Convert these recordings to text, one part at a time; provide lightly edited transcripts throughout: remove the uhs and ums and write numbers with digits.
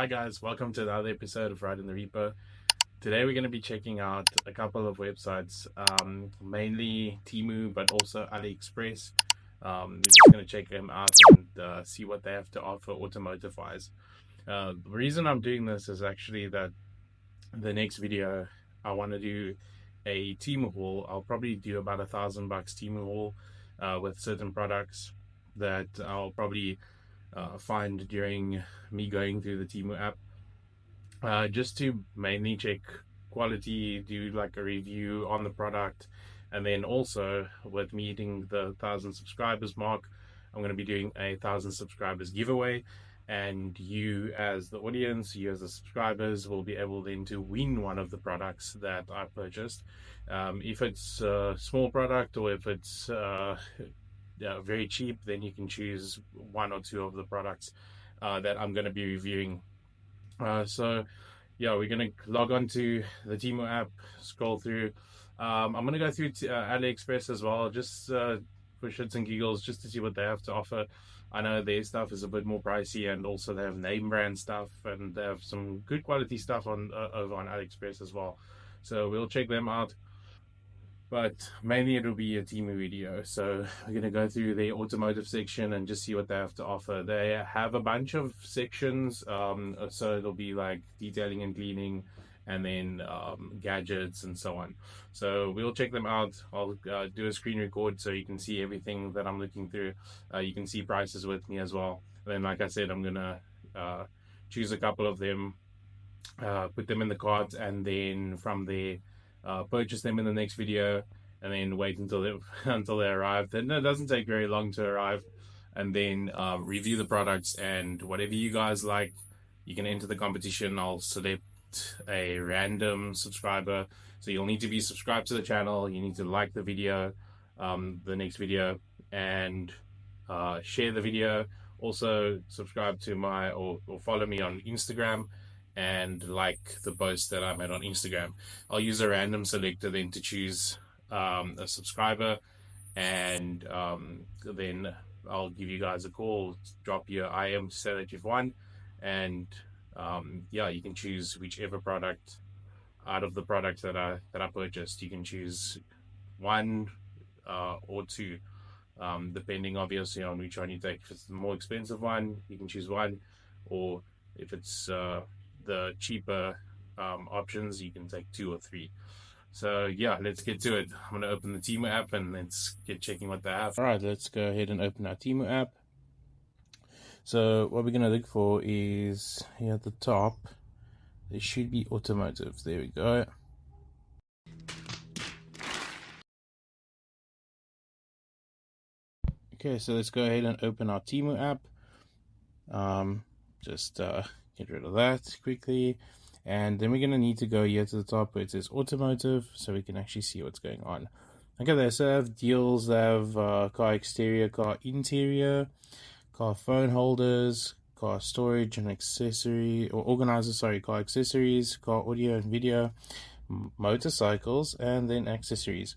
Hi guys, welcome to another episode of Ride in the Repo. Today we're going to be checking out a couple of websites, mainly Temu, but also AliExpress. We're just going to check them out and see what they have to offer automotive-wise. The reason I'm doing this is actually that the next video I want to do a Temu haul. I'll probably do about $1,000 Temu haul with certain products that I'll probably find during me going through the Temu app, just to mainly check quality, do like a review on the product, and then also with me hitting the 1,000 subscribers mark, I'm going to be doing a 1,000 subscribers giveaway, and you as the audience, you as the subscribers, will be able then to win one of the products that I purchased. If it's a small product or if it's very cheap, then you can choose one or two of the products that I'm going to be reviewing. So yeah, we're going to log on to the Temu app, scroll through. I'm going to go through to AliExpress as well, just for shits and giggles, just to see what they have to offer. I know their stuff is a bit more pricey, and also they have name brand stuff, and they have some good quality stuff on over on AliExpress as well. So we'll check them out. But mainly it'll be a Temu video. So we're going to go through the automotive section and just see what they have to offer. They have a bunch of sections. So it'll be like detailing and cleaning, and then gadgets and so on. So we'll check them out. I'll do a screen record so you can see everything that I'm looking through. You can see prices with me as well. And then, like I said, I'm going to choose a couple of them, put them in the cart, and then from there purchase them in the next video, and then wait until they until they arrive. Then it doesn't take very long to arrive, and then review the products, and whatever you guys like, you can enter the competition. I'll select a random subscriber, so you'll need to be subscribed to the channel, you need to like the video, the next video, and share the video. Also subscribe to my or follow me on Instagram and like the post that I made on Instagram. I'll use a random selector then to choose a subscriber, and then I'll give you guys a call, drop your IM to say that you've won, and yeah, you can choose whichever product out of the products that I purchased. You can choose one or two, depending obviously on which one you take. If it's the more expensive one, you can choose one, or if it's the cheaper options, you can take two or three. So yeah, let's get to it. I'm going to open the Temu app and let's get checking what they have. All right, let's go ahead and open our Temu app. So what we're going to look for is here at the top, there should be automotive. There we go. Okay, so let's go ahead and open our Temu app. Just get rid of that quickly, and then we're going to need to go here to the top where it says automotive, so we can actually see what's going on. Okay, they also have deals. They have car exterior, car interior, car phone holders, car storage and accessory or organizers, sorry, car accessories, car audio and video, motorcycles, and then accessories.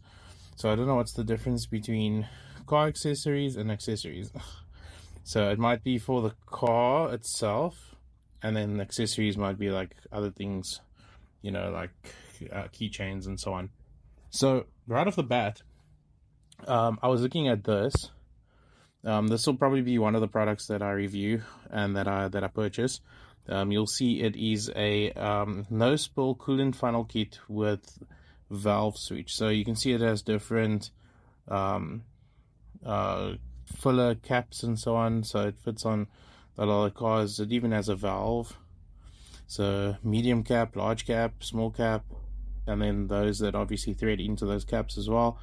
So I don't know what's the difference between car accessories and accessories. So it might be for the car itself, and then accessories might be like other things, you know, like keychains and so on. So right off the bat, I was looking at this. This will probably be one of the products that I review and that I purchase. You'll see it is a no spill coolant funnel kit with valve switch. So you can see it has different filler caps and so on, so it fits on a lot of cars. It even has a valve, so medium cap, large cap, small cap, and then those that obviously thread into those caps as well.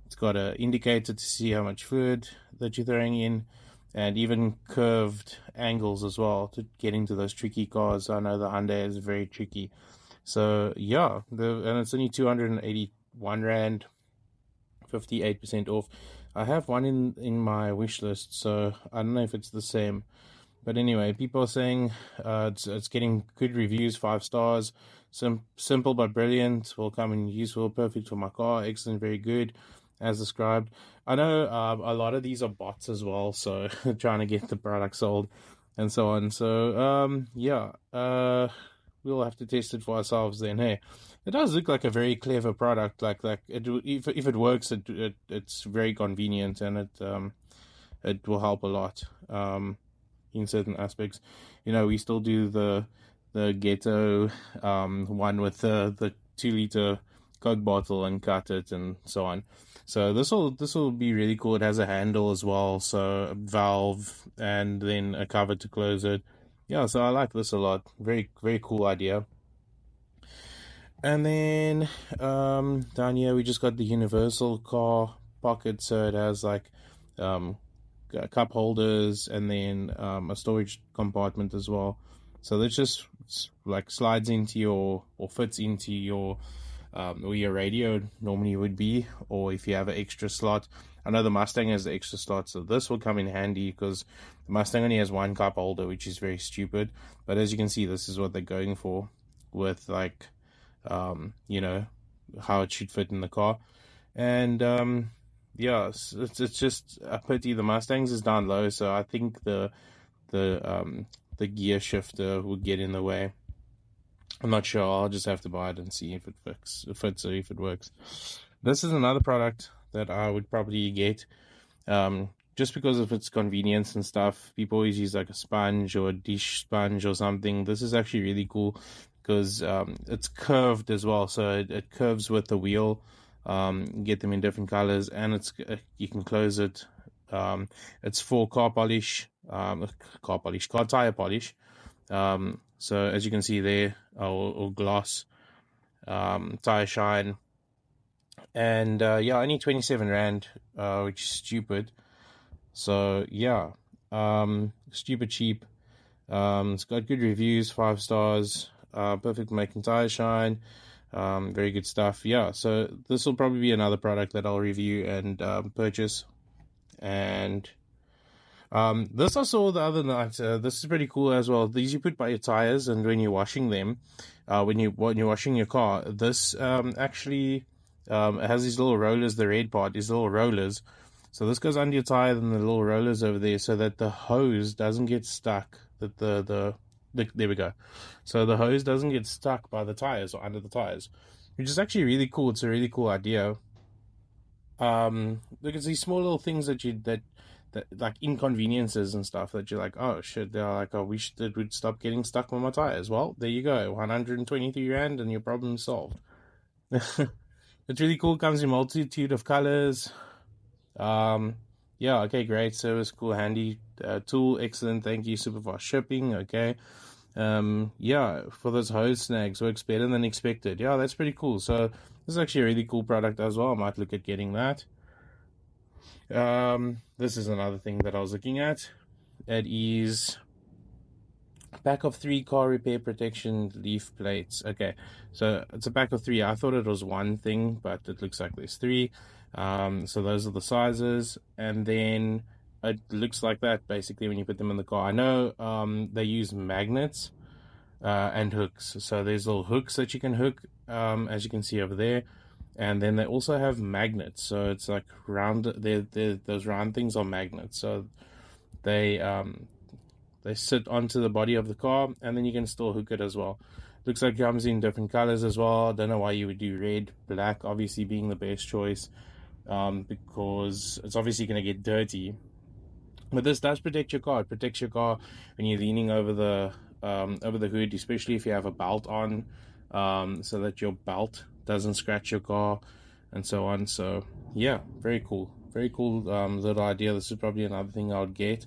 It's got an indicator to see how much fluid that you're throwing in, and even curved angles as well to get into those tricky cars. I know the Hyundai is very tricky. So yeah, and it's only 281 Rand, 58% off. I have one in my wish list, so I don't know if it's the same. But anyway, people are saying it's getting good reviews, 5 stars. Simple but brilliant, will come in useful, perfect for my car, excellent, very good, as described. I know a lot of these are bots as well, so trying to get the product sold. and so on. So yeah, we'll have to test it for ourselves then. Hey, it does look like a very clever product. Like it, if it works, it's very convenient, and it will help a lot in certain aspects. You know, we still do the ghetto one with the 2 liter Coke bottle and cut it and so on. So this will be really cool. It has a handle as well, so a valve and then a cover to close it. Yeah, so I like this a lot. Very very cool idea. And then down here we just got the universal car pocket, so it has like um, cup holders and then a storage compartment as well. So this just like slides into your or fits into your where your radio normally would be, or if you have an extra slot. I know the Mustang has the extra slot, so this will come in handy because the Mustang only has one cup holder, which is very stupid. But as you can see, this is what they're going for with like you know, how it should fit in the car. And yeah, it's just a pity the Mustangs is down low, so I think the gear shifter would get in the way. I'm not sure. I'll just have to buy it and see if it fits or if it works. This is another product that I would probably get, just because of its convenience and stuff. People always use like a sponge or a dish sponge or something. This is actually really cool because it's curved as well, so it curves with the wheel. Get them in different colors, and you can close it. It's for car polish, car tire polish. So as you can see there, or gloss, tire shine, and yeah, only 27 rand, which is stupid. So yeah, stupid cheap. It's got good reviews, 5 stars. Perfect making tire shine. Very good stuff. Yeah, so this will probably be another product that I'll review and purchase. And this I saw the other night. This is pretty cool as well. These you put by your tires, and when you're washing them, when you're washing your car, this actually it has these little rollers. The red part is little rollers. So this goes under your tire, and the little rollers over there, so that the hose doesn't get stuck. That there we go. So the hose doesn't get stuck by the tires or under the tires, which is actually really cool. It's a really cool idea. Look, it's these small little things that like inconveniences and stuff that you're like, oh shit, they're like, I wish that would stop getting stuck on my tires. Well, there you go, 123 rand and your problem solved. It's really cool. Comes in multitude of colors. Yeah, okay, great service, cool, handy tool, excellent, thank you, super fast shipping. Okay. Yeah, for those hose snags, works better than expected. Yeah, that's pretty cool. So this is actually a really cool product as well. I might look at getting that. This is another thing that I was looking at. It is a pack of 3 car repair protection leaf plates. Okay, so it's a pack of 3. I thought it was one thing, but it looks like there's 3. So those are the sizes, and then it looks like that basically when you put them in the car. I know they use magnets and hooks. So there's little hooks that you can hook, as you can see over there, and then they also have magnets. So it's like round. Those round things are magnets. So they sit onto the body of the car, and then you can still hook it as well. Looks like it comes in different colors as well. Don't know why you would do red, black, obviously being the best choice, because it's obviously going to get dirty. But this does protect your car. It protects your car when you're leaning over the hood, especially if you have a belt on, so that your belt doesn't scratch your car and so on. So yeah, very cool little idea. This is probably another thing I would get.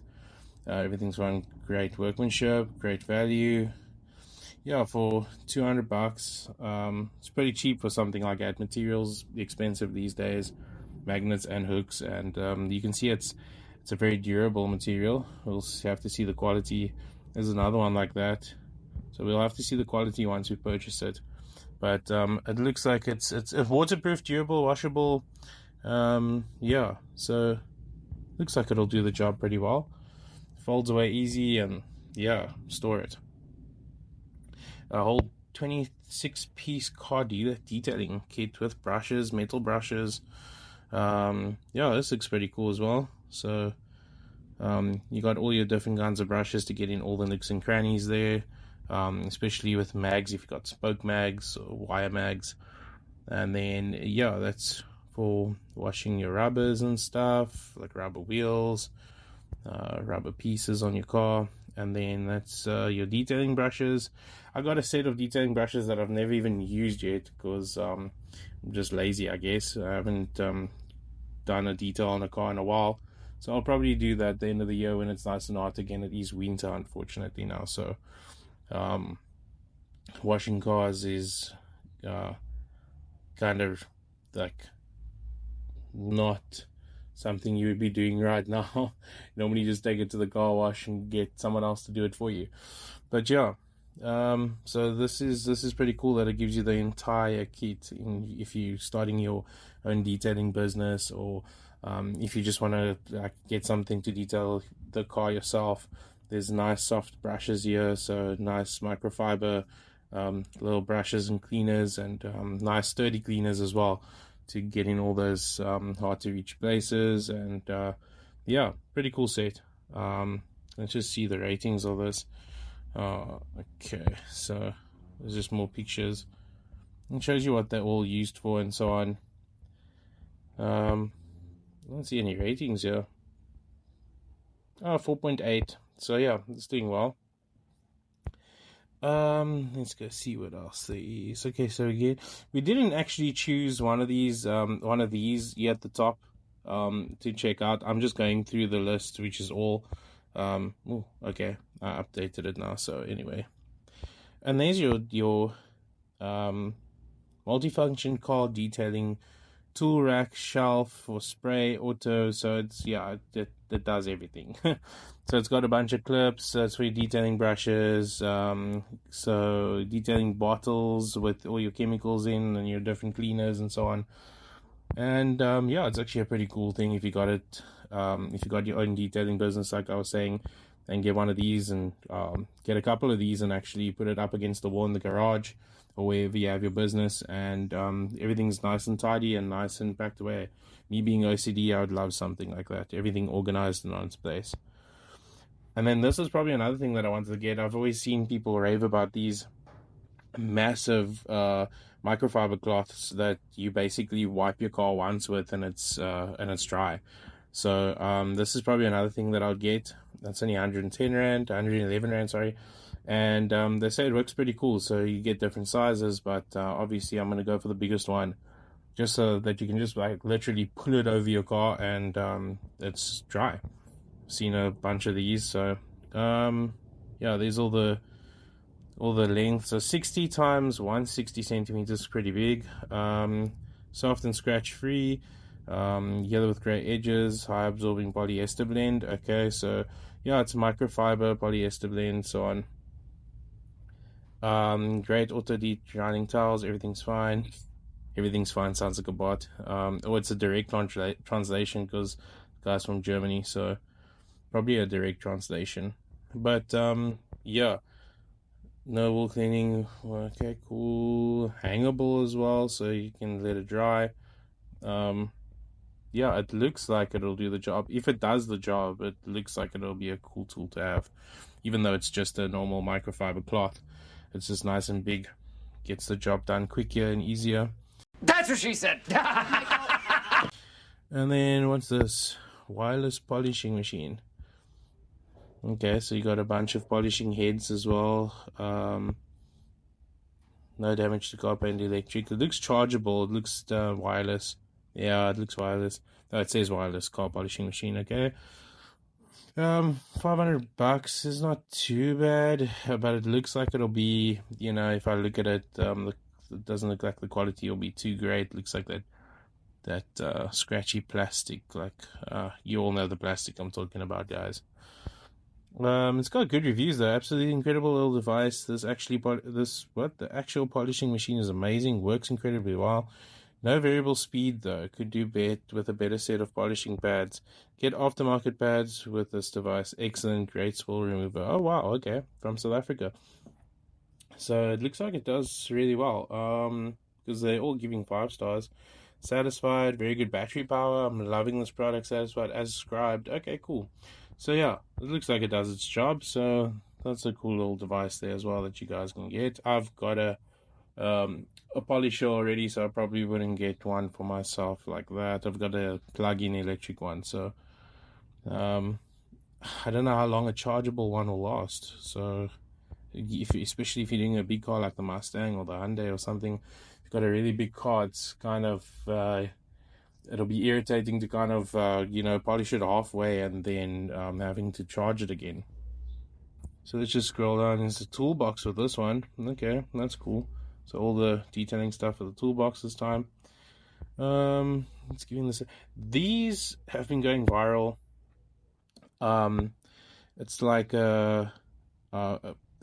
Everything's on great workmanship, great value. Yeah, for 200 bucks, it's pretty cheap for something like that. Materials expensive these days, magnets and hooks, and you can see it's a very durable material. We'll have to see the quality. There's another one like that, so we'll have to see the quality once we purchase it. But it looks like it's waterproof, durable, washable. Yeah, so looks like it'll do the job pretty well. Folds away easy, and yeah, store it. A whole 26-piece car detailing kit with brushes, metal brushes. Yeah, this looks pretty cool as well. So You got all your different kinds of brushes to get in all the nooks and crannies there, especially with mags, if you've got spoke mags or wire mags. And then, yeah, that's for washing your rubbers and stuff, like rubber wheels, rubber pieces on your car. And then that's your detailing brushes. I got a set of detailing brushes that I've never even used yet because I'm just lazy, I guess. I haven't done a detail on a car in a while. So I'll probably do that at the end of the year when it's nice and hot again. It is winter, unfortunately, now. So washing cars is kind of like not something you would be doing right now. Normally just take it to the car wash and get someone else to do it for you. But yeah, so this is pretty cool that it gives you the entire kit if you're starting your own detailing business, or if you just want to like get something to detail the car yourself. There's nice soft brushes here, so nice microfiber little brushes and cleaners, and nice sturdy cleaners as well to get in all those hard to reach places. And yeah, pretty cool set. Let's just see the ratings of this. Okay, so there's just more pictures. It shows you what they're all used for and so on. I don't see any ratings here. Oh, 4.8. So yeah, it's doing well. Let's go see what else there is. Okay, so again, we didn't actually choose one of these here at the top to check out. I'm just going through the list, which is all okay, I updated it now. So anyway, and there's your multifunction car detailing tool rack, shelf for spray, auto. So it's, yeah, it does everything. So it's got a bunch of clips. That's for your detailing brushes. So detailing bottles with all your chemicals in and your different cleaners and so on. And yeah, it's actually a pretty cool thing if you got it. If you got your own detailing business, like I was saying, and get one of these and get a couple of these and actually put it up against the wall in the garage or wherever you have your business, and everything's nice and tidy and nice and packed away. Me being OCD, I would love something like that. Everything organized and on its place. And then this is probably another thing that I wanted to get. I've always seen people rave about these massive microfiber cloths that you basically wipe your car once with, and it's dry. So this is probably another thing that I'll get. That's only 110 rand, 111 rand, sorry. And they say it works pretty cool. So you get different sizes, but obviously I'm gonna go for the biggest one, just so that you can just like literally pull it over your car and it's dry. I've seen a bunch of these. So yeah, there's all the length. So 60 times 160 centimeters is pretty big. Soft and scratch free. Yellow with gray edges, high absorbing polyester blend. Okay, so yeah, it's microfiber, polyester blend, so on. Great auto drying towels. Everything's fine. Everything's fine. Sounds like a bot. Oh, it's a direct translation because guys from Germany, so probably a direct translation. But yeah, no wool cleaning. Okay, cool. Hangable as well, so you can let it dry. Yeah, it looks like it'll do the job. If it does the job, it looks like it'll be a cool tool to have, even though it's just a normal microfiber cloth. It's just nice and big, gets the job done quicker and easier. That's what she said. And then what's this? Wireless polishing machine. Okay, so you got a bunch of polishing heads as well. No damage to copper and electric. It looks chargeable. It looks wireless. Yeah, it looks wireless. Oh, it says wireless car polishing machine. Okay. $500 is not too bad, but it looks like it'll be, if I look at it, it doesn't look like the quality will be too great. It looks like that scratchy plastic, like you all know the plastic I'm talking about, guys. It's got good reviews though. Absolutely incredible little device. The actual polishing machine is amazing. Works incredibly well. No variable speed though. Could do better with a better set of polishing pads. Get aftermarket pads with this device. Excellent, great spoil remover. Oh wow, okay, from South Africa. So it looks like it does really well. Because they're all giving 5 stars. Satisfied, very good battery power. I'm loving this product. Satisfied as described. Okay, cool. So yeah, it looks like it does its job. So that's a cool little device there as well that you guys can get. I've got a polisher already, so I probably wouldn't get one for myself like that. I've got a plug-in electric one, so um, I don't know how long a chargeable one will last. So especially if you're doing a big car like the Mustang or the Hyundai or something, if you've got a really big car, it's kind of it'll be irritating to kind of polish it halfway and then having to charge it again. So let's just scroll down. There's a toolbox with this one. Okay, that's cool. So all the detailing stuff for the toolbox this time. Let's give this. These have been going viral. It's like a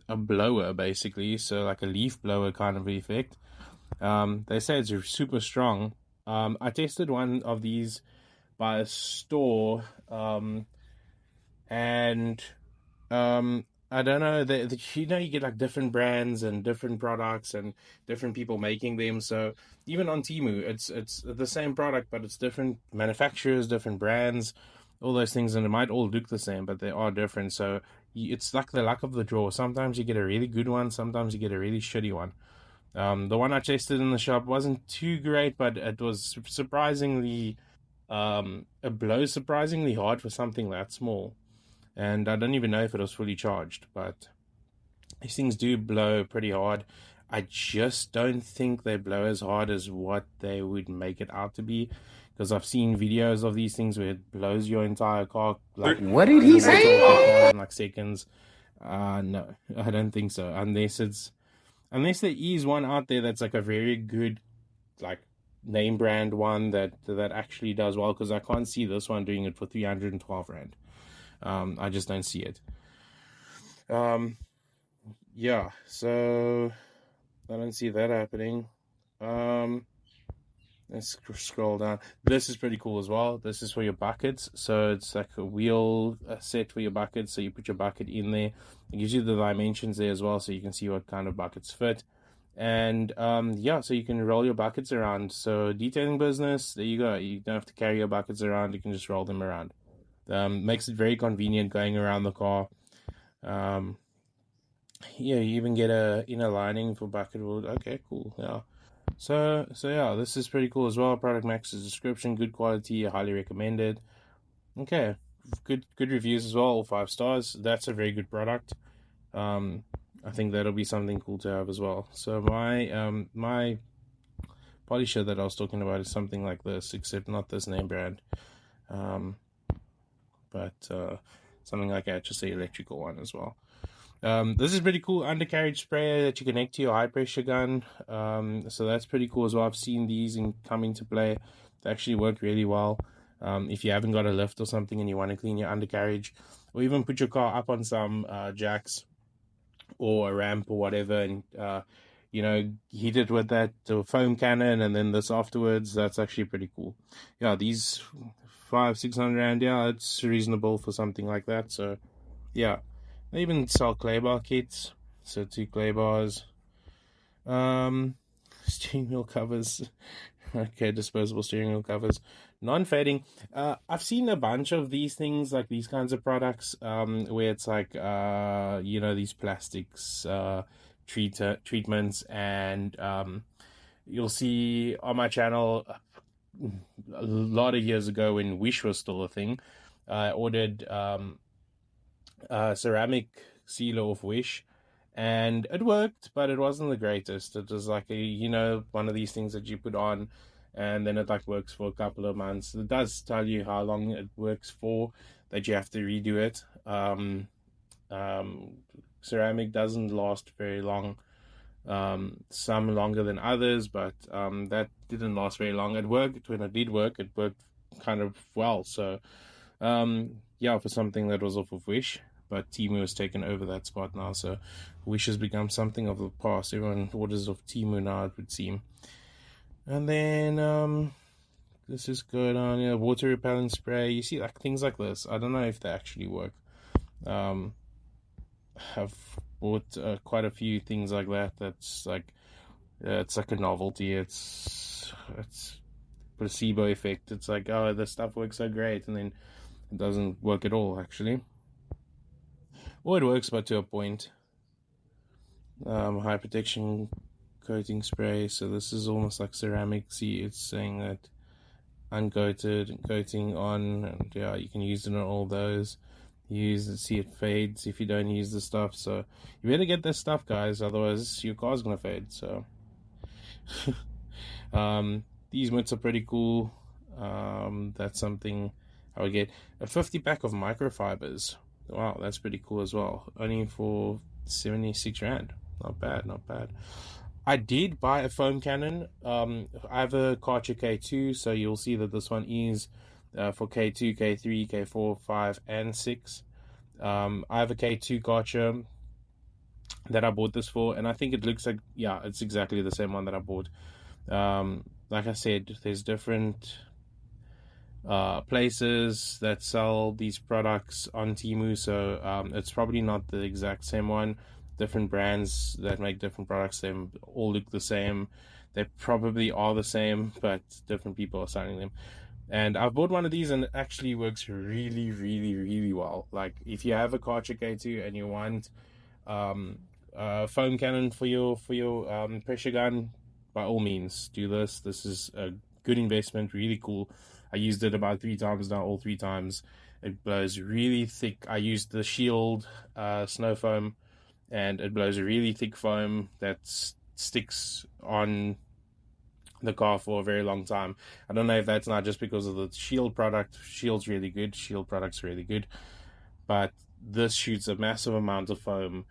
a blower basically, so like a leaf blower kind of effect. They say it's super strong. I tested one of these by a store, and I don't know. You get like different brands and different products and different people making them. So even on Temu, it's the same product, but it's different manufacturers, different brands, all those things, and it might all look the same, but they are different. So it's like the luck of the draw. Sometimes you get a really good one, sometimes you get a really shitty one. The one I tested in the shop wasn't too great, but it was surprisingly it blows surprisingly hard for something that small. And I don't even know if it was fully charged, but these things do blow pretty hard. I just don't think they blow as hard as what they would make it out to be, because I've seen videos of these things where it blows your entire car. Like, what did he say? In like seconds. No, I don't think so. Unless there is one out there that's like a very good, like, name brand one that actually does well, because I can't see this one doing it for 312 rand. I just don't see it. Yeah, so I don't see that happening. Let's scroll down. This is pretty cool as well. This is for your buckets. So it's like a wheel set for your buckets. So you put your bucket in there. It gives you the dimensions there as well, so you can see what kind of buckets fit. And yeah, so you can roll your buckets around. So detailing business, there you go. You don't have to carry your buckets around. You can just roll them around. Makes it very convenient going around the car. Yeah, you even get a inner lining for bucket wood. Okay, cool. Yeah. So yeah, this is pretty cool as well. Product matches description, good quality, highly recommended. Okay, good reviews as well, all 5 stars. That's a very good product. I think that'll be something cool to have as well. So my polisher that I was talking about is something like this, except not this name brand. But something like that, just the electrical one as well. This is pretty cool undercarriage sprayer that you connect to your high pressure gun. So that's pretty cool as well. I've seen these come into play. They actually work really well. If you haven't got a lift or something and you want to clean your undercarriage, or even put your car up on some jacks or a ramp or whatever, and heat it with that foam cannon and then this afterwards, that's actually pretty cool. Yeah, these 500-600 rand, yeah, it's reasonable for something like that. So yeah, they even sell clay bar kits. So 2 clay bars. Steering wheel covers. Okay, disposable steering wheel covers. Non-fading. I've seen a bunch of these things, like these kinds of products, where it's like, these plastics treatments, and you'll see on my channel a lot of years ago when Wish was still a thing. I ordered ceramic sealer of Wish, and it worked, but it wasn't the greatest. It was like one of these things that you put on, and then it like works for a couple of months. It does tell you how long it works for, that you have to redo it. Ceramic doesn't last very long. Some longer than others, but that didn't last very long. It worked when it did work. It worked kind of well. So yeah, for something that was off of Wish, but Temu has taken over that spot now, so Wish has become something of the past. Everyone orders off Temu now, it would seem. And then this is good on water repellent spray. You see, like things like this. I don't know if they actually work. I've bought quite a few things like that. That's like it's like a novelty. It's placebo effect. It's like, oh, this stuff works so great, and then it doesn't work at all, actually. Or it works, but to a point. High protection coating spray. So this is almost like ceramic. See, it's saying that uncoated, coating on, and yeah, you can use it on all those. Use it, see it fades if you don't use the stuff. So you better get this stuff, guys, otherwise your car's gonna fade. So these mitts are pretty cool. That's something I would get. A 50 pack of microfibers. Wow, that's pretty cool as well. Only for 76 Rand. Not bad, not bad. I did buy a foam cannon. I have a Karcher K2, so you'll see that this one is for K2, K3, K4, 5, and 6. I have a K2 Karcher that I bought this for, and I think it looks like, yeah, it's exactly the same one that I bought. Like I said, there's different places that sell these products on Temu, so it's probably not the exact same one. Different brands that make different products, they all look the same. They probably are the same, but different people are selling them. And I've bought one of these, and it actually works really, really, really well. Like, if you have a Karcher K2 and you want foam cannon for your pressure gun, by all means do this. This is a good investment, really cool. I used it about 3 times now. All 3 times it blows really thick. I used the Shield snow foam, and it blows a really thick foam that sticks on the car for a very long time. I don't know if that's not just because of the Shield product. Shield's really good. Shield product's really good, but this shoots a massive amount of foam,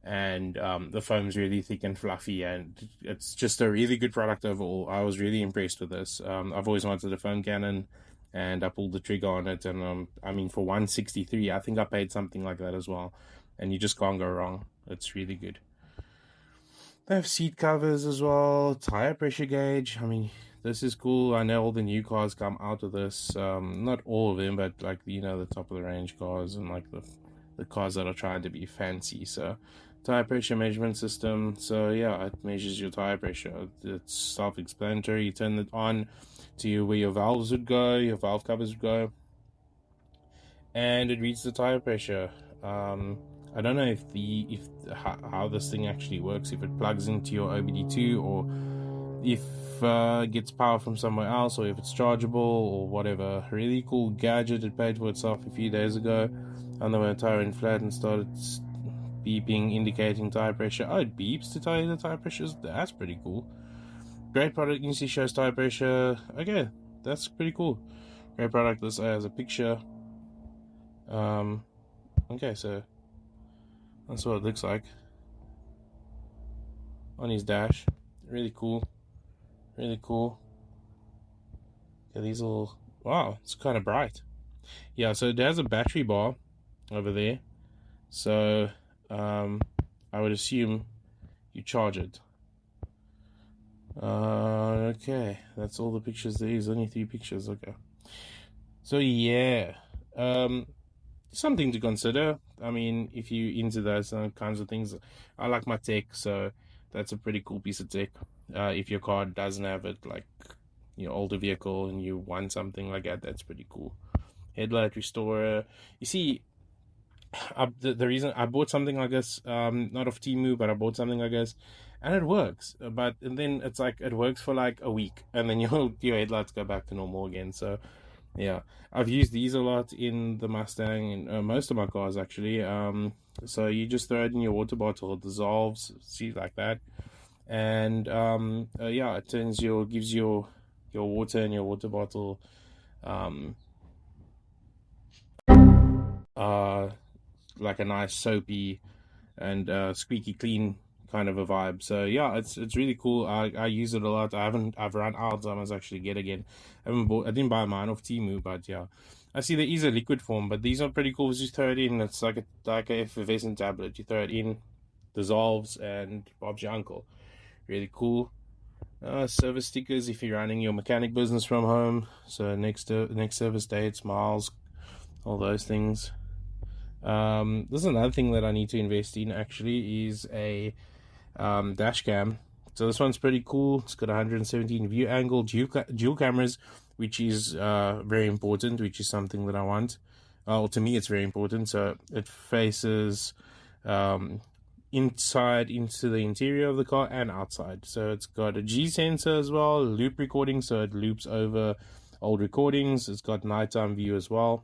and the foam's really thick and fluffy, and it's just a really good product overall. I was really impressed with this. I've always wanted a foam cannon, and I pulled the trigger on it, and I mean, for 163, I think I paid something like that as well, and you just can't go wrong. It's really good. They have seat covers as well, tire pressure gauge. I mean, this is cool. I know all the new cars come out of this. Not all of them, but like, you know, the top of the range cars, and like the cars that are trying to be fancy. So tire pressure measurement system. So yeah, it measures your tire pressure. It's self-explanatory. You turn it on to where your valves would go, your valve covers would go, and it reads the tire pressure. I don't know how this thing actually works, if it plugs into your OBD2, or if it gets power from somewhere else, or if it's chargeable or whatever. Really cool gadget. It paid for itself a few days ago. And then when the tire went flat and started beeping, indicating tire pressure. Oh, it beeps to tell you the tire pressure. That's pretty cool. Great product. You can see shows tire pressure. Okay, that's pretty cool. Great product. This has a picture. Okay, so that's what it looks like on his dash. Really cool. Really cool. Yeah, these little... Wow, it's kind of bright. Yeah, so it has a battery bar over there. So I would assume you charge it. Okay, that's all the pictures there is. Only 3 pictures. Okay. So yeah, something to consider. I mean, if you into those kinds of things, I like my tech, so that's a pretty cool piece of tech. If your car doesn't have it, like your older vehicle, and you want something like that, that's pretty cool. Headlight restorer. You see, the reason I bought something like this, not off Temu, but I bought something like this, and it works. And then it's like it works for like a week, and then your headlights go back to normal again. So yeah, I've used these a lot in the Mustang and most of my cars actually. So you just throw it in your water bottle, it dissolves, see, like that, and yeah, it gives your water in your water bottle like a nice soapy and squeaky clean kind of a vibe. So yeah, it's really cool. I use it a lot. I've run out. I must actually get again. I didn't buy mine off Temu, but yeah, I see there is a liquid form, but these are pretty cool. You throw it in. It's like a effervescent tablet. You throw it in, dissolves, and Bob's your uncle. Really cool. Service stickers if you're running your mechanic business from home. So next service dates, miles, all those things. This is another thing that I need to invest in, actually, is a dash cam, So this one's pretty cool. It's got 117 view angle, dual cameras, which is very important, which is something that I want. Well, to me, it's very important. So it faces um, inside into the interior of the car and outside. So it's got a G sensor as well, loop recording, so it loops over old recordings. It's got nighttime view as well.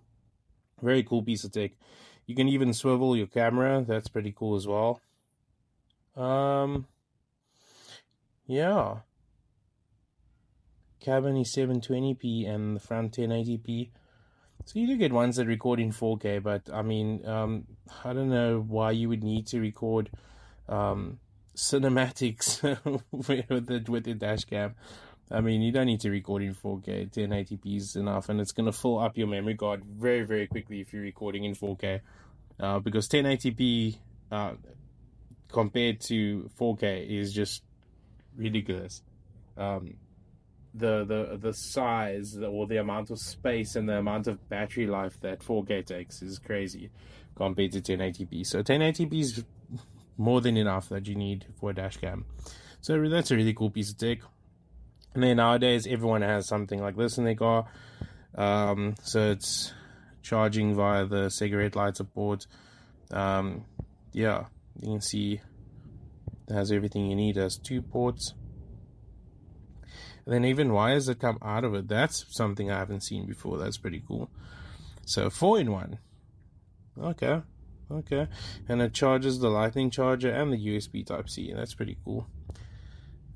Very cool piece of tech. You can even swivel your camera. That's pretty cool as well. Yeah. Cabin is 720p and the front 1080p. So you do get ones that record in 4K, but I mean, I don't know why you would need to record cinematics with the dash cam. I mean, you don't need to record in 4K. 1080p is enough, and it's gonna fill up your memory card very, very quickly if you're recording in 4K. Because 1080p compared to 4K is just ridiculous. The size or the amount of space and the amount of battery life that 4K takes is crazy compared to 1080p. So 1080p is more than enough that you need for a dash cam. So that's a really cool piece of tech. And then nowadays everyone has something like this in their car. So it's charging via the cigarette light support. Yeah, you can see it has everything you need. It has 2 ports. And then even wires that come out of it. That's something I haven't seen before. That's pretty cool. So 4-in-1. Okay. And it charges the lightning charger and the USB Type-C. That's pretty cool.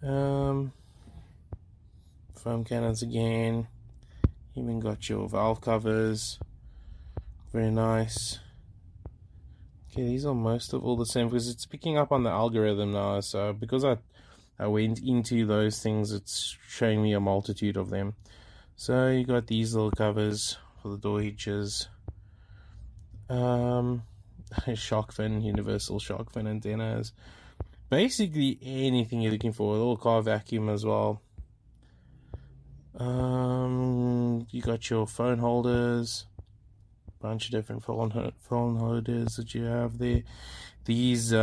Foam cannons again. Even got your valve covers. Very nice. Okay, these are most of all the same because it's picking up on the algorithm now. So because I went into those things, it's showing me a multitude of them. So you got these little covers for the door hitches. Shark fin, universal shark fin antennas. Basically anything you're looking for. A little car vacuum as well. You got your phone holders. Bunch of different phone holders that you have there. These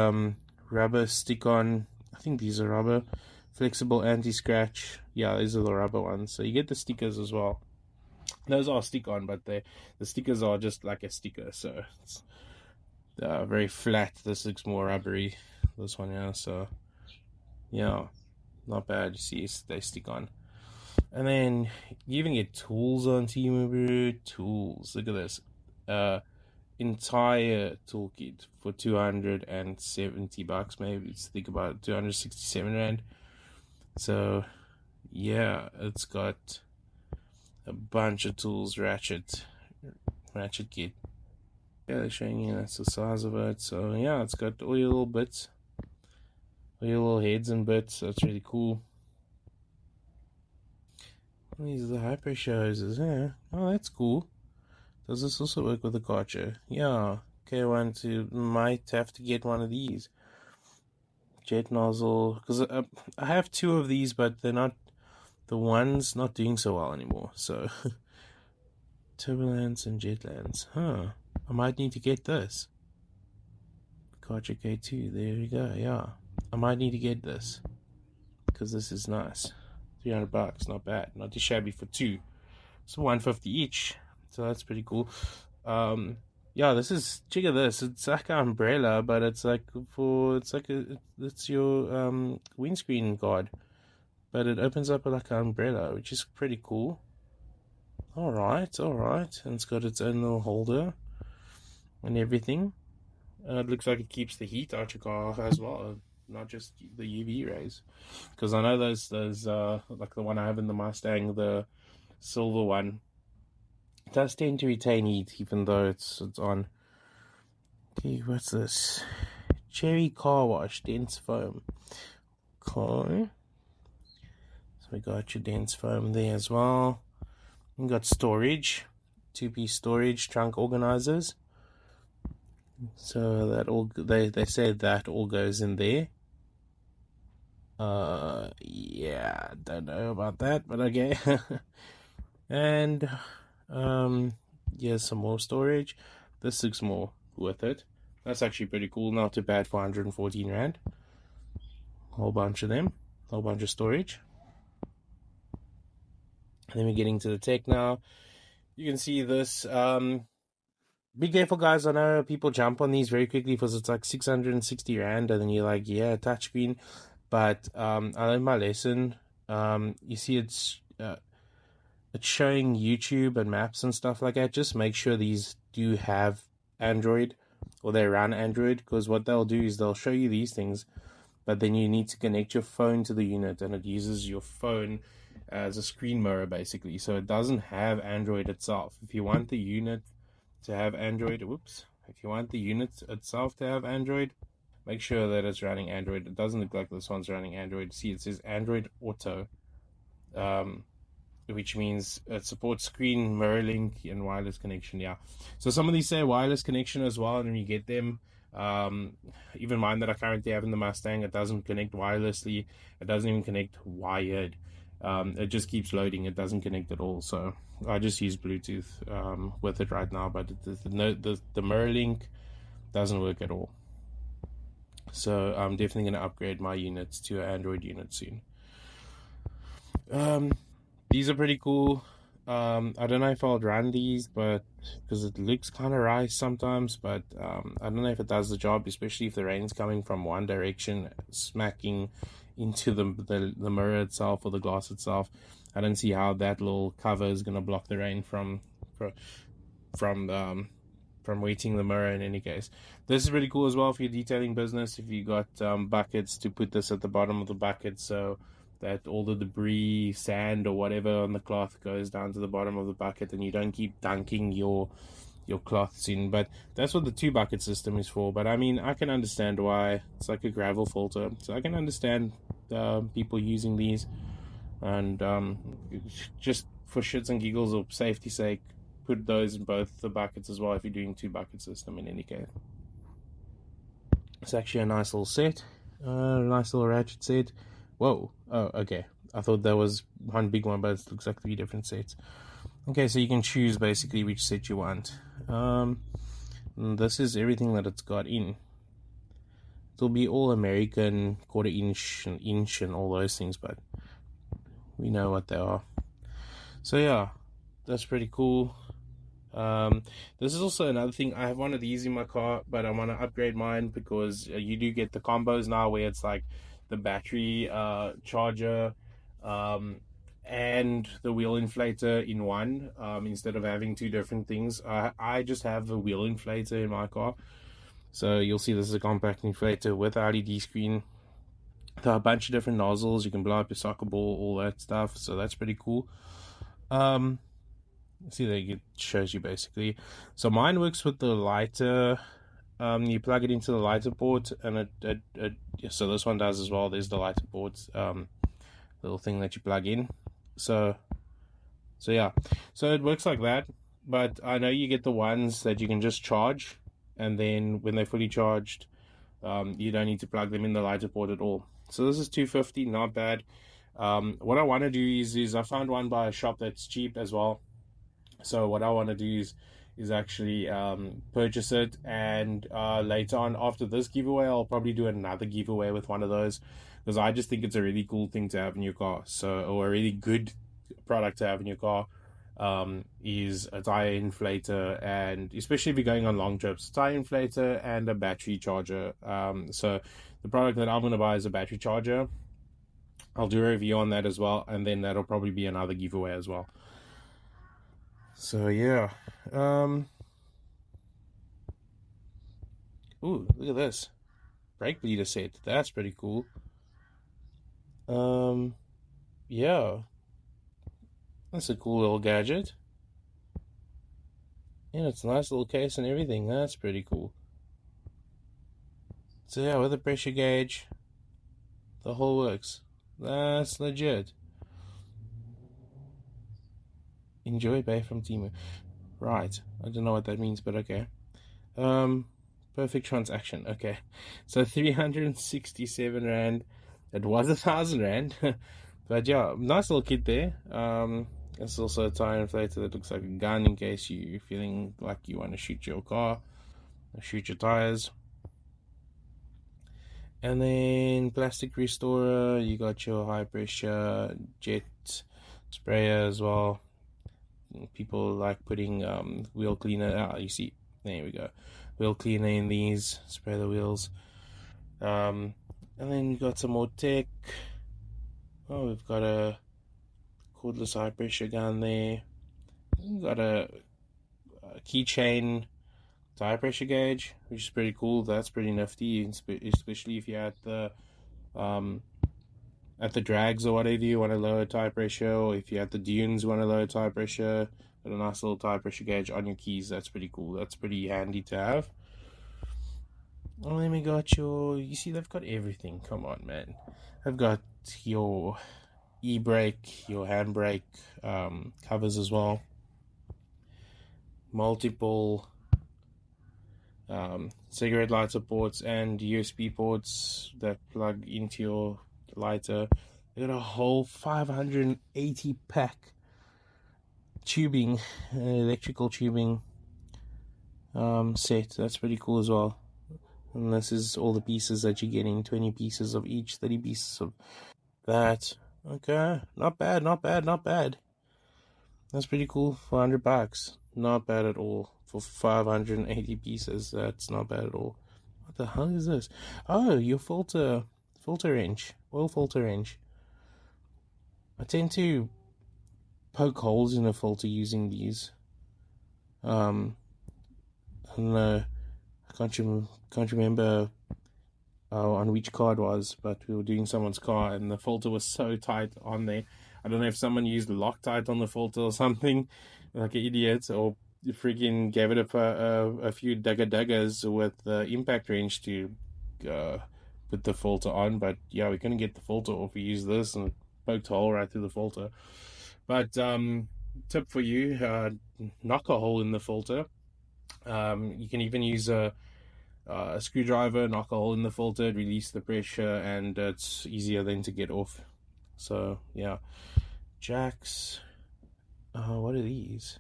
rubber stick-on. I think these are rubber. Flexible anti-scratch. Yeah, these are the rubber ones. So you get the stickers as well. Those are stick-on, but the stickers are just like a sticker. So it's very flat. This looks more rubbery. This one, yeah. So yeah, not bad. You see, they stick on. And then you even get tools on Temu, bro. Tools. Look at this. Entire toolkit for 270 bucks, maybe. Let's think about it, 267 rand. So yeah, it's got a bunch of tools, ratchet kit. Yeah, they're showing you that's the size of it. So yeah, it's got all your little bits, all your little heads and bits. That's really cool. These are the high pressure hoses. Yeah. Oh, that's cool. Does this also work with the Karcher? Yeah. Okay, might have to get one of these. Jet nozzle, because I have 2 of these, but they're not, the one's not doing so well anymore. So turbulence and jetlands. Huh. I might need to get this. Karcher K2. There we go. Yeah. I might need to get this because this is nice. 300 bucks, not bad. Not too shabby for 2. So 150 each. So that's pretty cool. Yeah, check out this. It's like an umbrella, but it's your windscreen guard, but it opens up like an umbrella, which is pretty cool. All right, and it's got its own little holder and everything. It looks like it keeps the heat out your car as well, not just the UV rays. Because I know those like the one I have in the Mustang, the silver one, it does tend to retain heat even though it's on. Okay, what's this? Cherry car wash, dense foam. Okay. So we got your dense foam there as well. We got storage, 2-piece storage, trunk organizers. So that all they said that all goes in there. Yeah, don't know about that, but okay. And yeah, some more storage. This looks more worth it. That's actually pretty cool. Not too bad for 114 rand. Whole bunch of them. a whole bunch of storage. And then we're getting to the tech now. You can see this. Be careful, guys. I know people jump on these very quickly because it's like 660 Rand, and then you're like, yeah, touchscreen. But I learned my lesson. You see, it's showing YouTube and maps and stuff like that. Just make sure these do have Android or they run Android, because what they'll do is they'll show you these things, but then you need to connect your phone to the unit, and it uses your phone as a screen mirror basically. So it doesn't have Android itself. If you want the unit to have Android, if you want the unit itself to have Android, make sure that it's running Android. It doesn't look like this one's running Android. See, it says Android Auto. Which means it supports screen, mirror link, and wireless connection. Yeah. So some of these say wireless connection as well, and when you get them, even mine that I currently have in the Mustang, it doesn't connect wirelessly. It doesn't even connect wired. It just keeps loading. It doesn't connect at all. So I just use Bluetooth with it right now, but the mirror link doesn't work at all. So I'm definitely going to upgrade my units to an Android unit soon. These are pretty cool. I don't know if I'll run these, but because it looks kind of rice sometimes, but I don't know if it does the job, especially if the rain's coming from one direction, smacking into the mirror itself or the glass itself. I don't see how that little cover is gonna block the rain from weighting the mirror. In any case, this is really cool as well for your detailing business. If you got buckets, to put this at the bottom of the bucket so that all the debris, sand, or whatever on the cloth goes down to the bottom of the bucket, and you don't keep dunking your cloths in. But that's what the 2 bucket system is for. But I mean, I can understand why. It's like a gravel filter, so I can understand people using these. And just for shits and giggles or safety's sake, put those in both the buckets as well if you're doing 2 bucket system. In any case, it's actually a nice little set, nice little ratchet set. Whoa. Oh, okay. I thought there was one big one, but it looks like 3 different sets. Okay, so you can choose basically which set you want. This is everything that it's got in. It'll be all American, quarter inch, and all those things, but we know what they are. So yeah, that's pretty cool. This is also another thing. I have one of these in my car, but I want to upgrade mine because you do get the combos now where it's like the battery charger and the wheel inflator in one, instead of having 2 different things. I just have a wheel inflator in my car, so you'll see this is a compact inflator with LED screen. There are a bunch of different nozzles. You can blow up your soccer ball, all that stuff, so that's pretty cool. See, there it shows you basically. So mine works with the lighter. You plug it into the lighter port, and so this one does as well. There's the lighter port, little thing that you plug in. So yeah, so it works like that. But I know you get the ones that you can just charge, and then when they're fully charged, you don't need to plug them in the lighter port at all. So this is 250, not bad. What I want to do is I found one by a shop that's cheap as well. So what I want to do is actually purchase it, and later on after this giveaway, I'll probably do another giveaway with one of those, because I just think it's a really cool thing to have in your car. So, or a really good product to have in your car, is a tire inflator, and especially if you're going on long trips, tire inflator and a battery charger. So the product that I'm going to buy is a battery charger. I'll do a review on that as well, and then that'll probably be another giveaway as well. So yeah, ooh, look at this brake bleeder set. That's pretty cool. Yeah, that's a cool little gadget, and it's a nice little case and everything. That's pretty cool. So yeah, with a pressure gauge, the whole works. That's legit. Enjoy Bay from Temu. Right, I don't know what that means, but okay. Perfect transaction. Okay, so 367 Rand. It was 1,000 Rand, but yeah, nice little kit there. It's also a tire inflator that looks like a gun in case you're feeling like you want to shoot your car or shoot your tires. And then plastic restorer, you got your high pressure jet sprayer as well. People like putting wheel cleaner. You see, there we go, wheel cleaner in these. Spray the wheels. And then you got some more tech. Oh, we've got a cordless high pressure gun there. We've got a keychain tire pressure gauge, which is pretty cool. That's pretty nifty, especially if you're um, at the drags or whatever, you want to lower tire pressure, or if you're at the dunes, you want to lower tire pressure. Got a nice little tire pressure gauge on your keys. That's pretty cool. That's pretty handy to have. And then we got your. You see, they've got everything. Come on, man. They've got your e-brake, your handbrake covers as well. Multiple cigarette lighter ports and USB ports that plug into your lighter. They got a whole 580 pack tubing, electrical tubing set. That's pretty cool as well. And this is all the pieces that you're getting, 20 pieces of each, 30 pieces of that. Okay, not bad, not bad, not bad. That's pretty cool for $100. Not bad at all. For 580 pieces, that's not bad at all. What the hell is this? Oh, your filter wrench. Oil filter wrench. I tend to poke holes in a filter using these. I don't know. I can't remember on which car it was, but we were doing someone's car and the filter was so tight on there. I don't know if someone used Loctite on the filter or something, like an idiot, or freaking gave it a few daggers with the impact wrench to put the filter on. But yeah, we couldn't get the filter off. We used this and poked a hole right through the filter. But tip for you: knock a hole in the filter. You can even use a screwdriver, knock a hole in the filter, release the pressure, and it's easier then to get off. So yeah, jacks. What are these?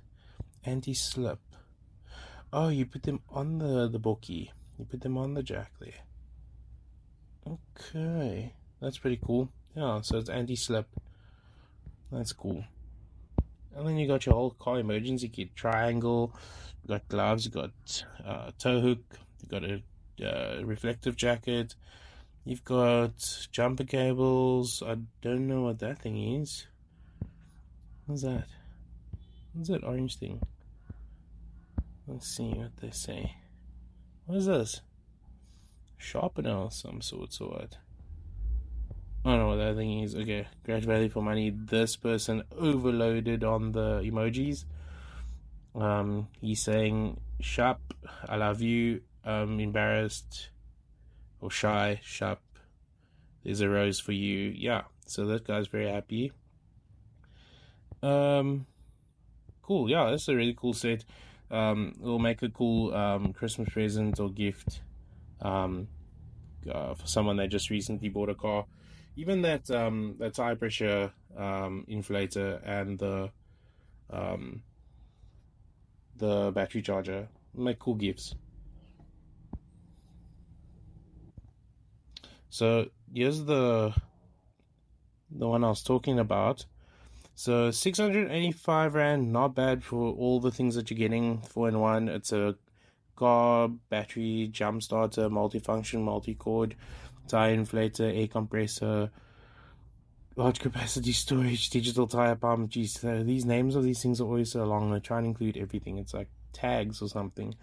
Anti-slip. Oh, you put them on the bookie. You put them on the jack there. Okay, that's pretty cool. Yeah, so it's anti-slip. That's cool. And then you got your whole car emergency kit: triangle. You got gloves. You got tow hook. You got a reflective jacket. You've got jumper cables. I don't know what that thing is. What's that? What's that orange thing? Let's see what they say. What is this? Sharpener of some sort, or what? I don't know what that thing is. Okay, Grudge Value for money. This person overloaded on the emojis. He's saying, Sharp, I love you. Embarrassed or shy, Sharp. There's a rose for you. Yeah, so that guy's very happy. Cool. Yeah, that's a really cool set. It'll make a cool Christmas present or gift for someone that just recently bought a car. Even that that tire pressure inflator and the battery charger make cool gifts. So here's the one I was talking about. So 685 Rand, not bad for all the things that you're getting 4-in-1. It's a car, battery, jump starter, multifunction, multi-cord, tire inflator, air compressor, large capacity storage, digital tire pump. Geez, these names of these things are always so long. They try and include everything. It's like tags or something.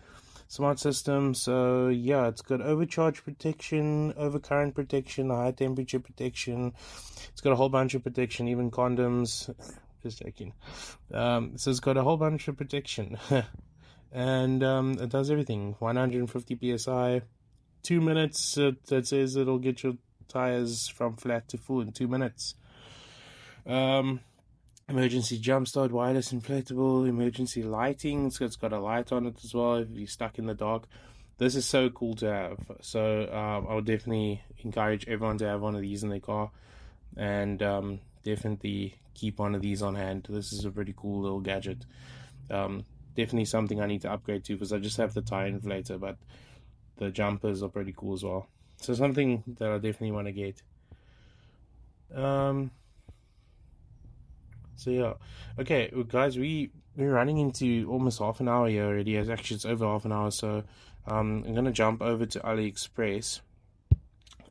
Smart system. So yeah, it's got overcharge protection, overcurrent protection, high temperature protection. It's got a whole bunch of protection, even condoms. Just checking. So it's got a whole bunch of protection. And it does everything. 150 psi, 2 minutes. That says it'll get your tires from flat to full in 2 minutes. Emergency jump start, wireless inflatable, emergency lighting. So it's got a light on it as well if you're stuck in the dark. This is so cool to have. So I would definitely encourage everyone to have one of these in their car, and definitely keep one of these on hand. This is a pretty cool little gadget. Definitely something I need to upgrade to, because I just have the tire inflator, but the jumpers are pretty cool as well. So something that I definitely want to get. Um, so yeah, okay, well, guys, we're running into almost half an hour here already. Actually, it's over half an hour. So, I'm gonna jump over to AliExpress.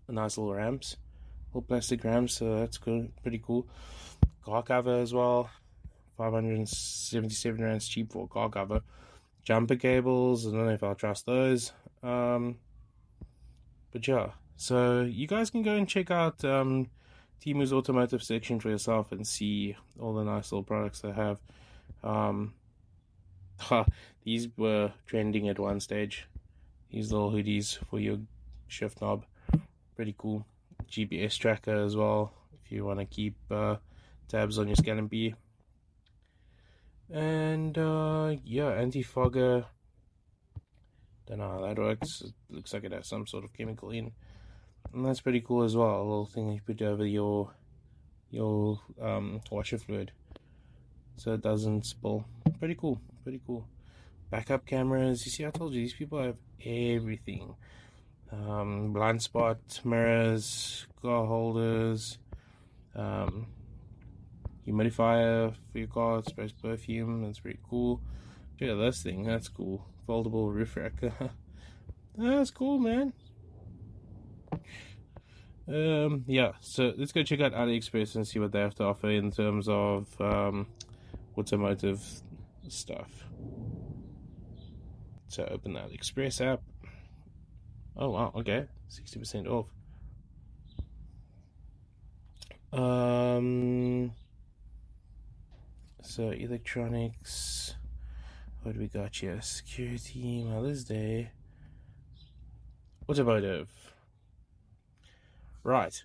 Nice little ramps, little plastic ramps. So that's good, pretty cool. Car cover as well. 577 rands cheap for a car cover. Jumper cables. I don't know if I'll trust those. But yeah, so you guys can go and check out Temu's automotive section for yourself and see all the nice little products they have. Um, these were trending at one stage. These little hoodies for your shift knob, pretty cool. GPS tracker as well if you want to keep tabs on your scan B. And yeah, anti-fogger. Don't know how that works. It looks like it has some sort of chemical in, and that's pretty cool as well. A little thing you put over your washer fluid so it doesn't spill. Pretty cool, pretty cool. Backup cameras. You see, I told you these people have everything. Blind spot mirrors, car holders, um, humidifier for your car, sprays perfume. That's pretty cool. Yeah, this thing, that's cool. Foldable roof rack. That's cool, man. Yeah, so let's go check out AliExpress and see what they have to offer in terms of automotive stuff. So open the AliExpress app. Oh wow, okay, 60% off. So electronics. What do we got here? Security, Mother's Day, automotive. Right.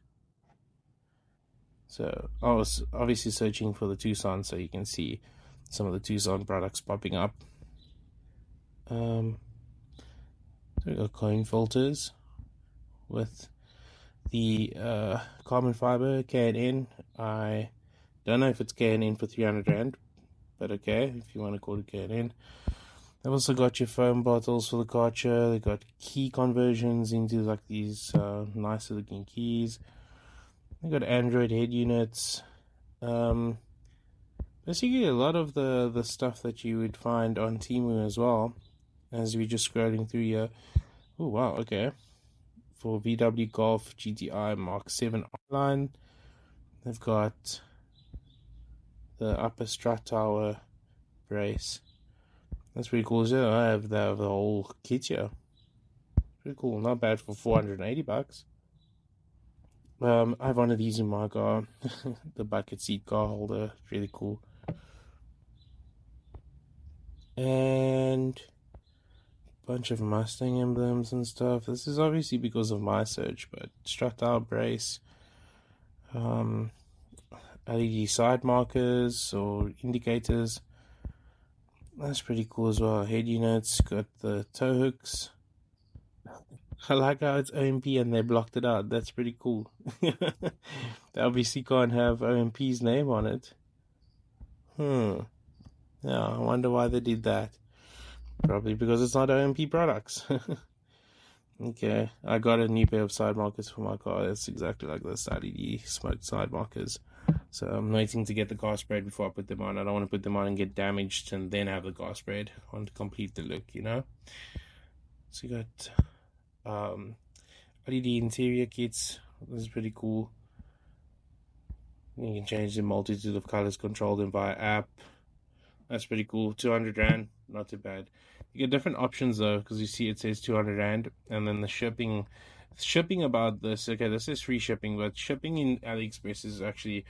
So I was obviously searching for the Tucson, so you can see some of the Tucson products popping up. So we got coin filters with the carbon fiber K&N. I don't know if it's K&N for 300 rand, but okay, if you want to call it K&N. They've also got your foam bottles for the Karcher. They got key conversions into like these nicer looking keys. They got Android head units. Basically a lot of the stuff that you would find on Temu as well. As we're just scrolling through here. Oh wow, okay. For VW Golf GTI Mark 7 line, they've got the upper strut tower brace. That's pretty cool. So I have the whole kit here. Pretty cool. Not bad for 480 bucks. I have one of these in my car. The bucket seat car holder. Really cool. And bunch of Mustang emblems and stuff. This is obviously because of my search, but strut out brace, LED side markers or indicators. That's pretty cool as well. Head units, got the tow hooks. I like how it's OMP and they blocked it out. That's pretty cool. They obviously can't have OMP's name on it. Yeah, I wonder why they did that. Probably because it's not OMP products. Okay, I got a new pair of side markers for my car. That's exactly like this LED smoked side markers. So I'm waiting to get the car sprayed before I put them on. I don't want to put them on and get damaged and then have the car sprayed. I want to complete the look, you know? So you got LED interior kits. This is pretty cool. You can change the multitude of colors, control them via app. That's pretty cool. 200 rand, not too bad. You get different options though, because you see it says 200 rand, and then the shipping about this. Okay, this is free shipping, but shipping in AliExpress is actually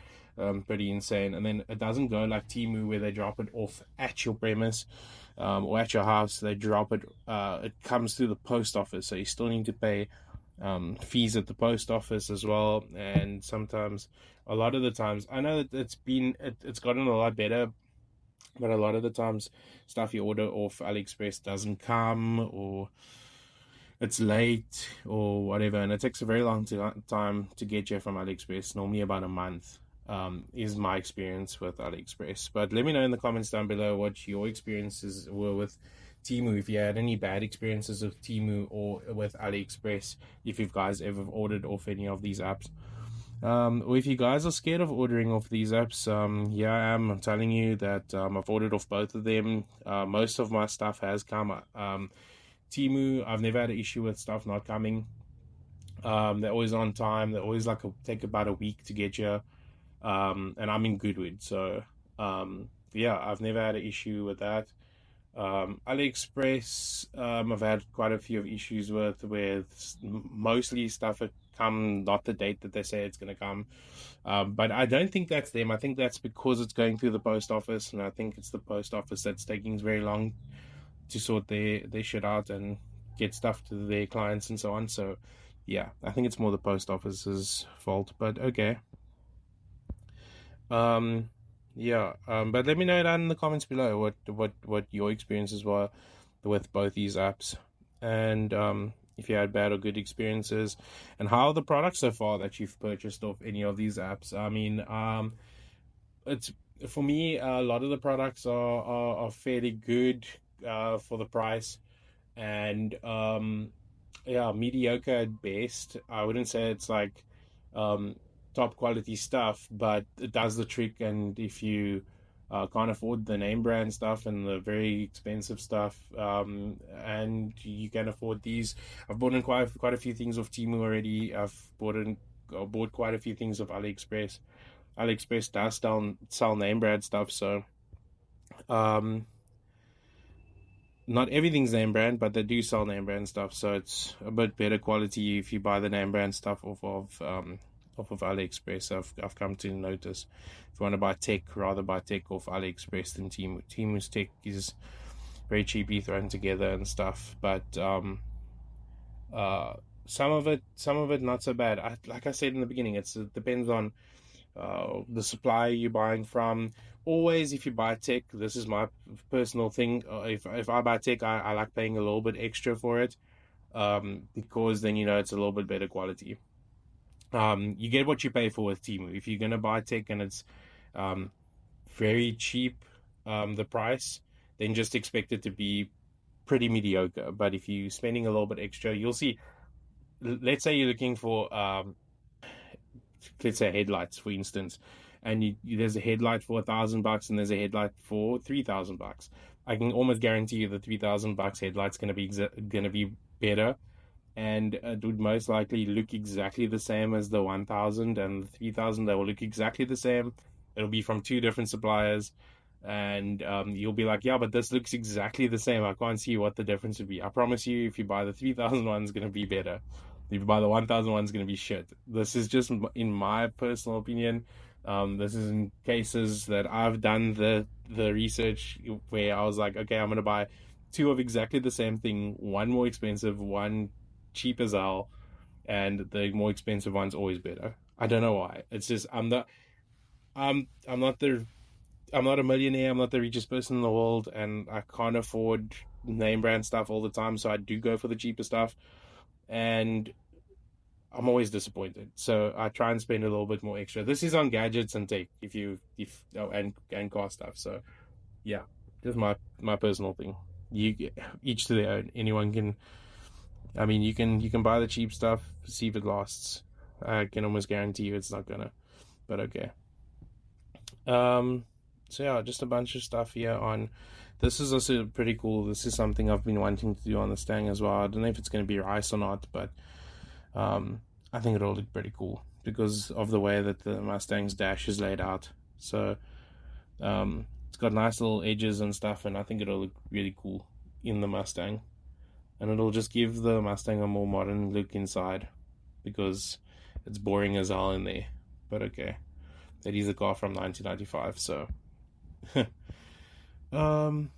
pretty insane. And then it doesn't go like Temu where they drop it off at your premise or at your house. They drop it. It comes through the post office, so you still need to pay fees at the post office as well. And sometimes, a lot of the times, I know that it's gotten a lot better, but a lot of the times stuff you order off AliExpress doesn't come, or it's late or whatever, and it takes a very long time to get here from AliExpress, normally about a month. Is my experience with AliExpress. But let me know in the comments down below what your experiences were with Temu, if you had any bad experiences with Temu or with AliExpress, if you guys ever ordered off any of these apps. Or if you guys are scared of ordering off these apps, here I am. I'm telling you that I've ordered off both of them. Most of my stuff has come. Temu, I've never had an issue with stuff not coming. They're always on time. They're always like take about a week to get you. And I'm in Goodwood, so yeah, I've never had an issue with that. AliExpress, I've had quite a few issues with mostly stuff that come not the date that they say it's going to come. But I don't think that's them. I think that's because it's going through the post office, and I think it's the post office that's taking very long to sort their shit out and get stuff to their clients and so on. So yeah, I think it's more the post office's fault. But okay. Um, yeah. But let me know down in the comments below what your experiences were with both these apps, and if you had bad or good experiences, and how are the products so far that you've purchased off any of these apps. I mean, it's for me, a lot of the products are fairly good for the price, and yeah, mediocre at best. I wouldn't say it's like um top quality stuff, but it does the trick. And if you can't afford the name brand stuff and the very expensive stuff, and you can afford these, I've bought in quite a few things off Temu already. Bought quite a few things off AliExpress. AliExpress does sell name brand stuff, so um not everything's name brand, but they do sell name brand stuff, so it's a bit better quality if you buy the name brand stuff off of AliExpress. I've come to notice, if you want to buy tech, rather buy tech off AliExpress than Temu. Temu's tech is very cheaply thrown together and stuff, but uh some of it not so bad. Like I said in the beginning, it depends on the supplier you're buying from. Always, if you buy tech, this is my personal thing. If I buy tech, I like paying a little bit extra for it, because then you know it's a little bit better quality. You get what you pay for with Temu. If you're gonna buy tech and it's um, very cheap, the price, then just expect it to be pretty mediocre. But if you're spending a little bit extra, you'll see. Let's say you're looking for let's say headlights, for instance, and there's a headlight for $1,000 and there's a headlight for $3,000. I can almost guarantee you the $3,000 headlight's going to be better, and it would most likely look exactly the same as the 1,000, and the 3,000, they will look exactly the same. It'll be from two different suppliers, and you'll be like, yeah, but this looks exactly the same. I can't see what the difference would be. I promise you, if you buy the 3,000 one, it's going to be better. If you buy the 1,000 one, it's going to be shit. This is just in my personal opinion. This is in cases that I've done the research where I was like, okay, I'm going to buy two of exactly the same thing, one more expensive, one cheap as hell, and the more expensive one's always better. I don't know why. It's just I'm not the I'm not a millionaire. I'm not the richest person in the world, and I can't afford name brand stuff all the time. So I do go for the cheaper stuff, and I'm always disappointed. So I try and spend a little bit more extra. This is on gadgets and tech, if oh, and car stuff. So yeah, just my personal thing. You each to their own. Anyone can. I mean, you can buy the cheap stuff, see if it lasts. I can almost guarantee you it's not gonna. But okay. Um, so yeah, just a bunch of stuff here on. This is also pretty cool. This is something I've been wanting to do on the Stang as well. I don't know if it's going to be rice or not, but um, I think it'll look pretty cool because of the way that the Mustang's dash is laid out. So it's got nice little edges and stuff, and I think it'll look really cool in the Mustang, and it'll just give the Mustang a more modern look inside because it's boring as hell in there. But okay. It is a car from 1995, so um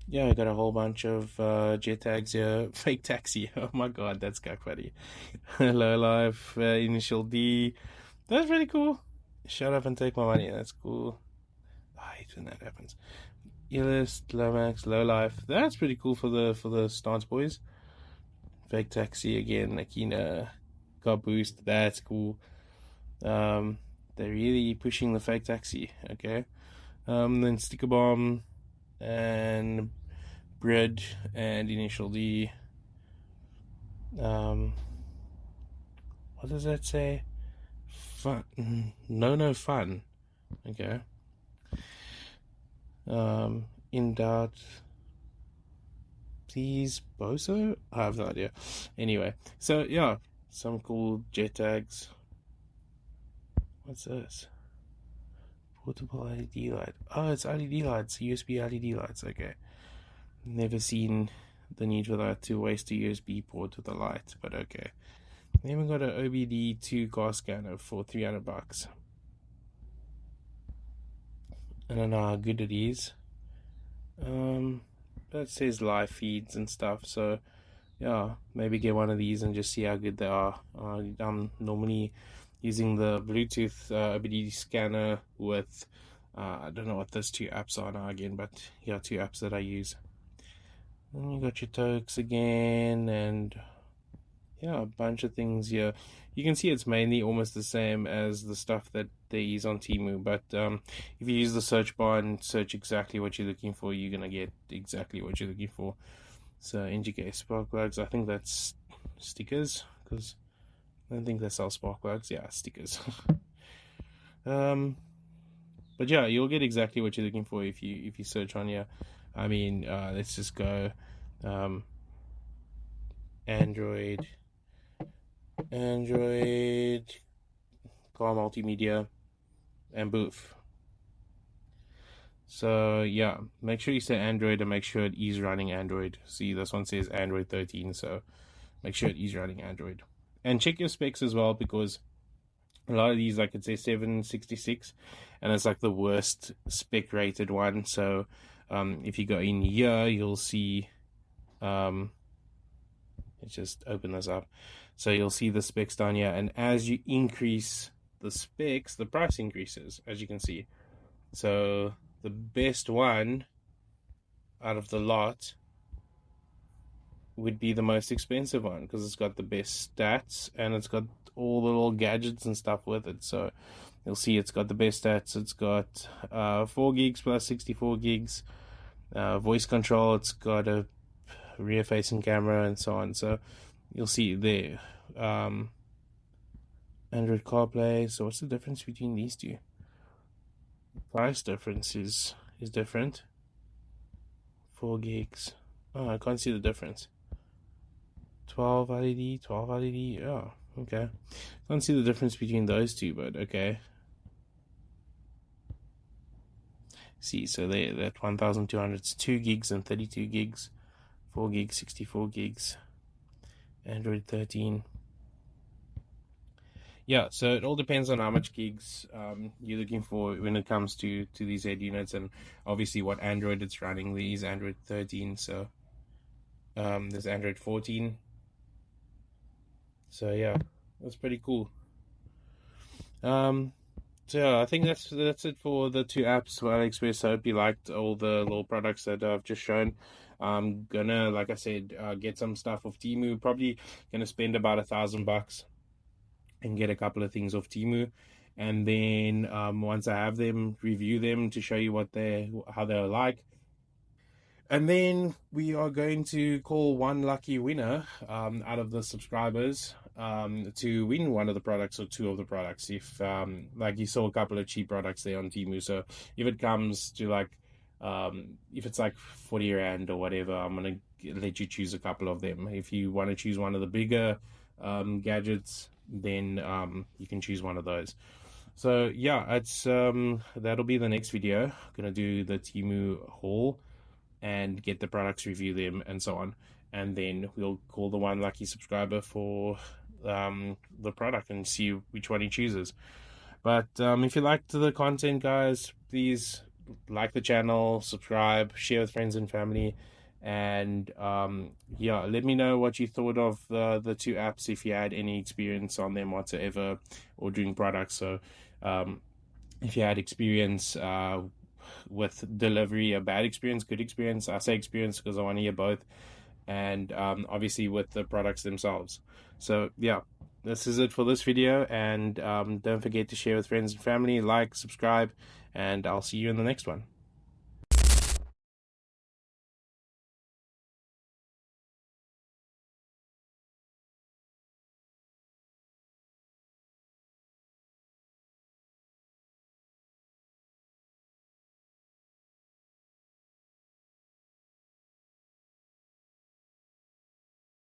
yeah, I got a whole bunch of jet tags here. Fake taxi. Oh my god, that's kind of funny. Low life, initial D. That's pretty cool. Shut up and take my money. That's cool. I hate when that happens. Elist, Lomax, low life. That's pretty cool for the stance boys. Fake taxi again. Akina, car boost. That's cool. They're really pushing the fake taxi. Okay. Then sticker bomb. and Brid and initial D. What does that say? Fun. No fun. Okay. In doubt, please Boso? I have no idea. Anyway, so yeah, some cool jet tags. What's this? Portable LED light. Oh, it's LED lights, USB LED lights. Okay. Never seen the need for that to waste a USB port with a light, but okay. They even got an OBD2 car scanner for $300. I don't know how good it is. That says live feeds and stuff, so yeah, maybe get one of these and just see how good they are. I'm normally using the Bluetooth OBD scanner with I don't know what those two apps are now again, but yeah, two apps that I use. And you got your tokes again, and yeah, a bunch of things here. You can see it's mainly almost the same as the stuff that they use on Temu, but if you use the search bar and search exactly what you're looking for, you're gonna get exactly what you're looking for. So NGK spark plugs, I think that's stickers, because I don't think they sell spark plugs. Yeah, stickers. But yeah, you'll get exactly what you're looking for if you search on here. I mean, let's just go Android, car multimedia, and booth. So yeah, make sure you say Android and make sure it is running Android. See, this one says Android 13, so make sure it is running Android. And check your specs as well, because a lot of these, like it says 766, and it's like the worst spec rated one. So if you go in here, you'll see let's just open this up. So you'll see the specs down here, and as you increase the specs, the price increases, as you can see. So the best one out of the lot would be the most expensive one, because it's got the best stats and it's got all the little gadgets and stuff with it. So you'll see it's got the best stats. It's got 4 gigs plus 64 gigs voice control. It's got a rear facing camera and so on. So you'll see there. Android CarPlay. So what's the difference between these two? Price difference is different. 4 gigs. Oh, I can't see the difference. 12 LED, 12 LED. Oh, okay. Can't see the difference between those two, but okay. See, so there, that 1200 is 2 gigs and 32 gigs, 4 gigs, 64 gigs, Android 13. Yeah, so it all depends on how much gigs you're looking for when it comes to these head units, and obviously what Android it's running. There is Android 13, so there's Android 14. So yeah, that's pretty cool. So yeah, I think that's it for the two apps for AliExpress. I hope you liked all the little products that I've just shown. I'm gonna, like I said, get some stuff off Temu. Probably gonna spend about $1,000 and get a couple of things off Temu, and then once I have them, review them to show you how they're like. And then we are going to call one lucky winner out of the subscribers to win one of the products or two of the products. If like you saw a couple of cheap products there on Temu, so if it comes to like if it's like 40 Rand or whatever, I'm gonna let you choose a couple of them. If you want to choose one of the bigger gadgets, then you can choose one of those. So yeah, it's that'll be the next video. I'm gonna do the Temu haul and get the products, review them, and so on. And then we'll call the one lucky subscriber for the product and see which one he chooses. But if you liked the content, guys, please like the channel, subscribe, share with friends and family. And yeah, let me know what you thought of the two apps, if you had any experience on them whatsoever ordering products. So if you had experience with delivery, a bad experience, good experience. I say experience because I want to hear both, and obviously with the products themselves. So yeah, this is it for this video, and don't forget to share with friends and family, like, subscribe, and I'll see you in the next one.